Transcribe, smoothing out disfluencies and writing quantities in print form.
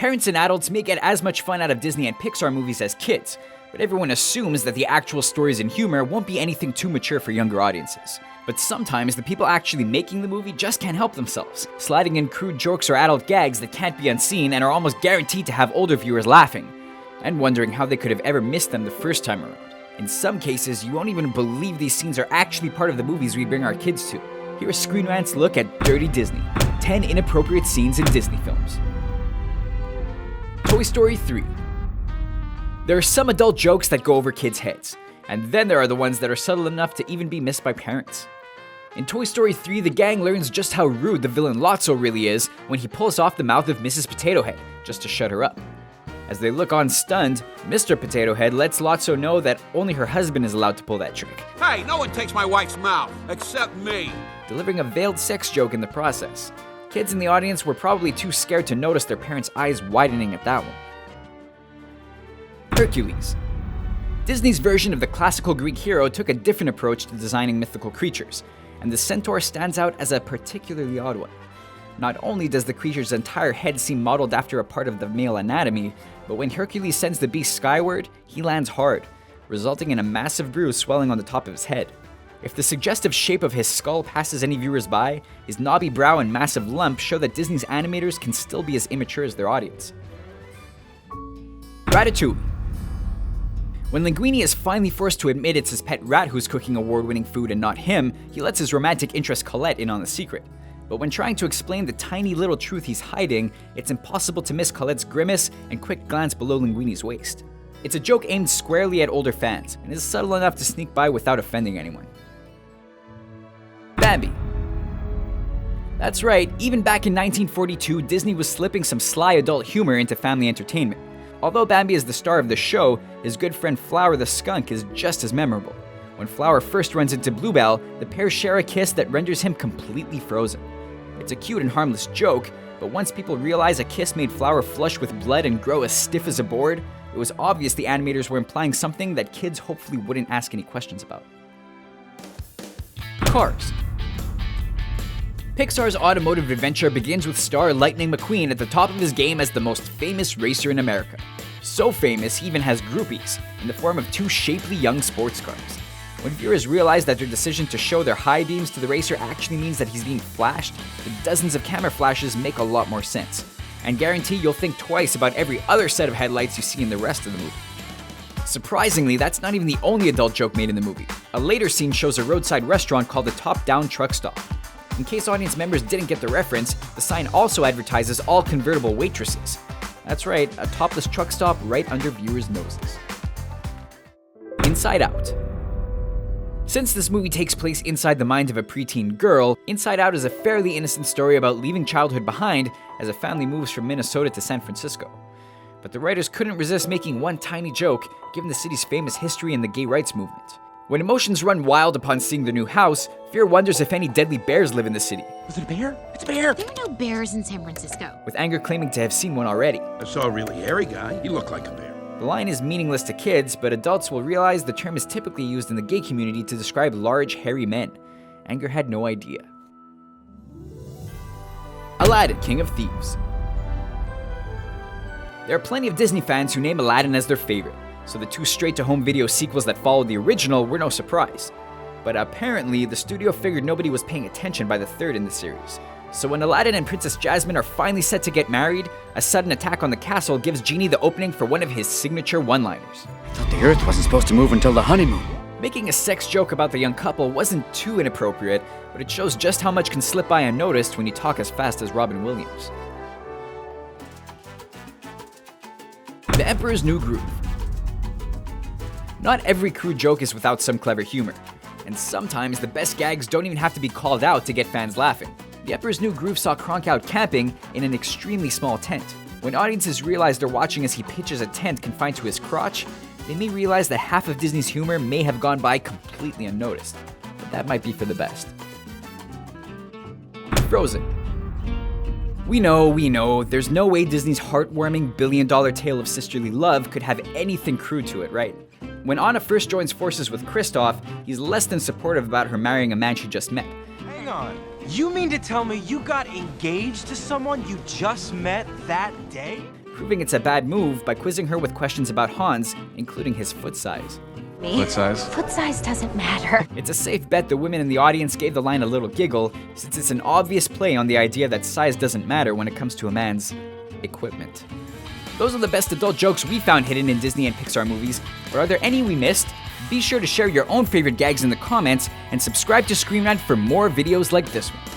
Parents and adults may get as much fun out of Disney and Pixar movies as kids, but everyone assumes that the actual stories and humor won't be anything too mature for younger audiences. But sometimes the people actually making the movie just can't help themselves, sliding in crude jokes or adult gags that can't be unseen and are almost guaranteed to have older viewers laughing, and wondering how they could have ever missed them the first time around. In some cases, you won't even believe these scenes are actually part of the movies we bring our kids to. Here is Screen Rant's look at Dirty Disney, 10 inappropriate scenes in Disney films. Toy Story 3. There are some adult jokes that go over kids' heads, and then there are the ones that are subtle enough to even be missed by parents. In Toy Story 3, the gang learns just how rude the villain Lotso really is when he pulls off the mouth of Mrs. Potato Head just to shut her up. As they look on stunned, Mr. Potato Head lets Lotso know that only her husband is allowed to pull that trick. Hey, no one takes my wife's mouth, except me. Delivering a veiled sex joke in the process. Kids in the audience were probably too scared to notice their parents' eyes widening at that one. Hercules. Disney's version of the classical Greek hero took a different approach to designing mythical creatures, and the centaur stands out as a particularly odd one. Not only does the creature's entire head seem modeled after a part of the male anatomy, but when Hercules sends the beast skyward, he lands hard, resulting in a massive bruise swelling on the top of his head. If the suggestive shape of his skull passes any viewers by, his knobby brow and massive lump show that Disney's animators can still be as immature as their audience. Ratatouille. When Linguini is finally forced to admit it's his pet rat who's cooking award-winning food and not him, he lets his romantic interest Colette in on the secret. But when trying to explain the tiny little truth he's hiding, it's impossible to miss Colette's grimace and quick glance below Linguini's waist. It's a joke aimed squarely at older fans, and is subtle enough to sneak by without offending anyone. Bambi. That's right, even back in 1942, Disney was slipping some sly adult humor into family entertainment. Although Bambi is the star of the show, his good friend Flower the skunk is just as memorable. When Flower first runs into Bluebell, the pair share a kiss that renders him completely frozen. It's a cute and harmless joke, but once people realize a kiss made Flower flush with blood and grow as stiff as a board, it was obvious the animators were implying something that kids hopefully wouldn't ask any questions about. Cars. Pixar's automotive adventure begins with star Lightning McQueen at the top of his game as the most famous racer in America. So famous, he even has groupies, in the form of two shapely young sports cars. When viewers realize that their decision to show their high beams to the racer actually means that he's being flashed, the dozens of camera flashes make a lot more sense, and guarantee you'll think twice about every other set of headlights you see in the rest of the movie. Surprisingly, that's not even the only adult joke made in the movie. A later scene shows a roadside restaurant called the Top Down Truck Stop. In case audience members didn't get the reference, the sign also advertises all convertible waitresses. That's right, a topless truck stop right under viewers' noses. Inside Out. Since this movie takes place inside the mind of a preteen girl, Inside Out is a fairly innocent story about leaving childhood behind as a family moves from Minnesota to San Francisco. But the writers couldn't resist making one tiny joke, given the city's famous history and the gay rights movement. When emotions run wild upon seeing the new house, Fear wonders if any deadly bears live in the city. Was it a bear? It's a bear! There were no bears in San Francisco. With Anger claiming to have seen one already. I saw a really hairy guy. He looked like a bear. The line is meaningless to kids, but adults will realize the term is typically used in the gay community to describe large, hairy men. Anger had no idea. Aladdin, King of Thieves. There are plenty of Disney fans who name Aladdin as their favorite, so the two straight-to-home video sequels that followed the original were no surprise. But apparently, the studio figured nobody was paying attention by the third in the series. So when Aladdin and Princess Jasmine are finally set to get married, a sudden attack on the castle gives Genie the opening for one of his signature one-liners. I thought the Earth wasn't supposed to move until the honeymoon. Making a sex joke about the young couple wasn't too inappropriate, but it shows just how much can slip by unnoticed when you talk as fast as Robin Williams. The Emperor's New Groove. Not every crude joke is without some clever humor, and sometimes the best gags don't even have to be called out to get fans laughing. The Emperor's New Groove saw Kronk out camping in an extremely small tent. When audiences realize they're watching as he pitches a tent confined to his crotch, they may realize that half of Disney's humor may have gone by completely unnoticed, but that might be for the best. Frozen. We know, there's no way Disney's heartwarming billion-dollar tale of sisterly love could have anything crude to it, right? When Anna first joins forces with Kristoff, he's less than supportive about her marrying a man she just met. Hang on, you mean to tell me you got engaged to someone you just met that day? proving it's a bad move by quizzing her with questions about Hans, including his foot size. Foot size? Foot size doesn't matter. It's a safe bet the women in the audience gave the line a little giggle, since it's an obvious play on the idea that size doesn't matter when it comes to a man's equipment. Those are the best adult jokes we found hidden in Disney and Pixar movies, but are there any we missed? Be sure to share your own favorite gags in the comments and subscribe to Screen Rant for more videos like this one.